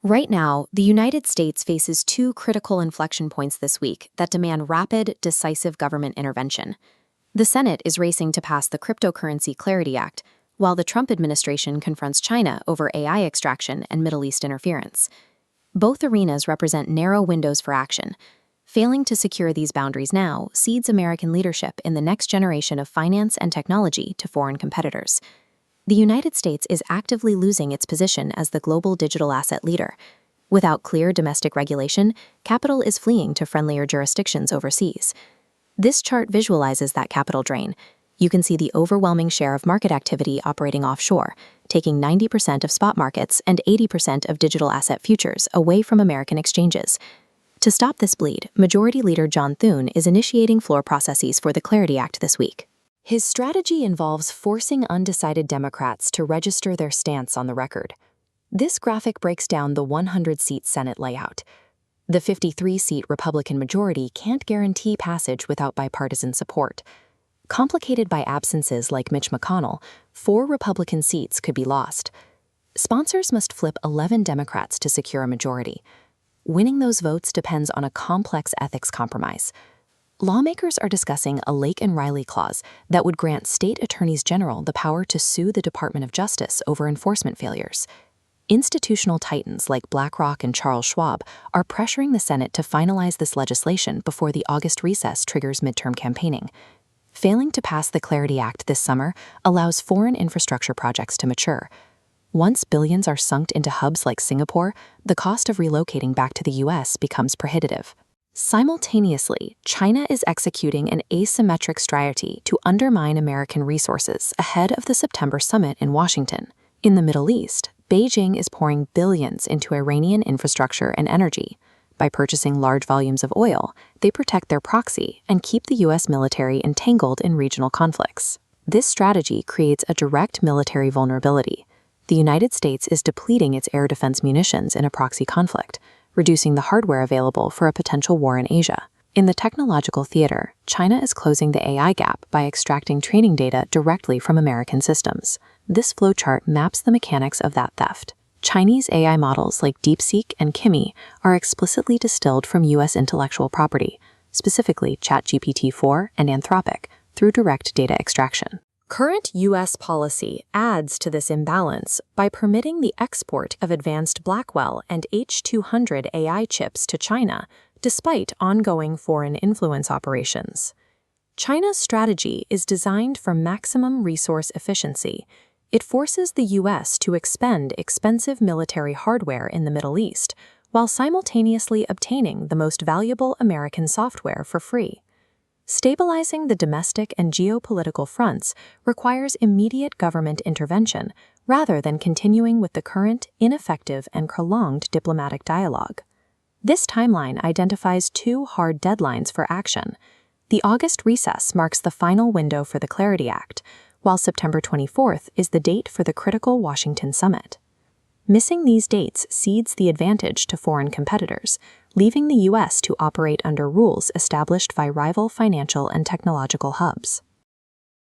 Right now, the United States faces two critical inflection points this week that demand rapid, decisive government intervention. The Senate is racing to pass the Cryptocurrency Clarity Act, while the Trump administration confronts China over AI extraction and Middle East interference. Both arenas represent narrow windows for action. Failing to secure these boundaries now cedes American leadership in the next generation of finance and technology to foreign competitors. The United States is actively losing its position as the global digital asset leader. Without clear domestic regulation, capital is fleeing to friendlier jurisdictions overseas. This chart visualizes that capital drain. You can see the overwhelming share of market activity operating offshore, taking 90% of spot markets and 80% of digital asset futures away from American exchanges. To stop this bleed, Majority Leader John Thune is initiating floor processes for the Clarity Act this week. His strategy involves forcing undecided Democrats to register their stance on the record. This graphic breaks down the 100-seat Senate layout. The 53-seat Republican majority can't guarantee passage without bipartisan support. Complicated by absences like Mitch McConnell, 4 Republican seats could be lost. Sponsors must flip 11 Democrats to secure a majority. Winning those votes depends on a complex ethics compromise. Lawmakers are discussing a Lake and Riley clause that would grant state attorneys general the power to sue the Department of Justice over enforcement failures. Institutional titans like BlackRock and Charles Schwab are pressuring the Senate to finalize this legislation before the August recess triggers midterm campaigning. Failing to pass the Clarity Act this summer allows foreign infrastructure projects to mature. Once billions are sunk into hubs like Singapore, the cost of relocating back to the U.S. becomes prohibitive. Simultaneously, China is executing an asymmetric strategy to undermine American resources ahead of the September summit in Washington. In the Middle East, Beijing is pouring billions into Iranian infrastructure and energy. By purchasing large volumes of oil, they protect their proxy and keep the U.S. military entangled in regional conflicts. This strategy creates a direct military vulnerability. The United States is depleting its air defense munitions in a proxy conflict, reducing the hardware available for a potential war in Asia. In the technological theater, China is closing the AI gap by extracting training data directly from American systems. This flowchart maps the mechanics of that theft. Chinese AI models like DeepSeek and Kimi are explicitly distilled from U.S. intellectual property, specifically ChatGPT-4 and Anthropic, through direct data extraction. Current U.S. policy adds to this imbalance by permitting the export of advanced Blackwell and H200 AI chips to China, despite ongoing foreign influence operations. China's strategy is designed for maximum resource efficiency. It forces the U.S. to expend expensive military hardware in the Middle East, while simultaneously obtaining the most valuable American software for free. Stabilizing the domestic and geopolitical fronts requires immediate government intervention rather than continuing with the current, ineffective, and prolonged diplomatic dialogue. This timeline identifies 2 hard deadlines for action. The August recess marks the final window for the Clarity Act, while September 24th is the date for the critical Washington summit. Missing these dates cedes the advantage to foreign competitors, leaving the U.S. to operate under rules established by rival financial and technological hubs.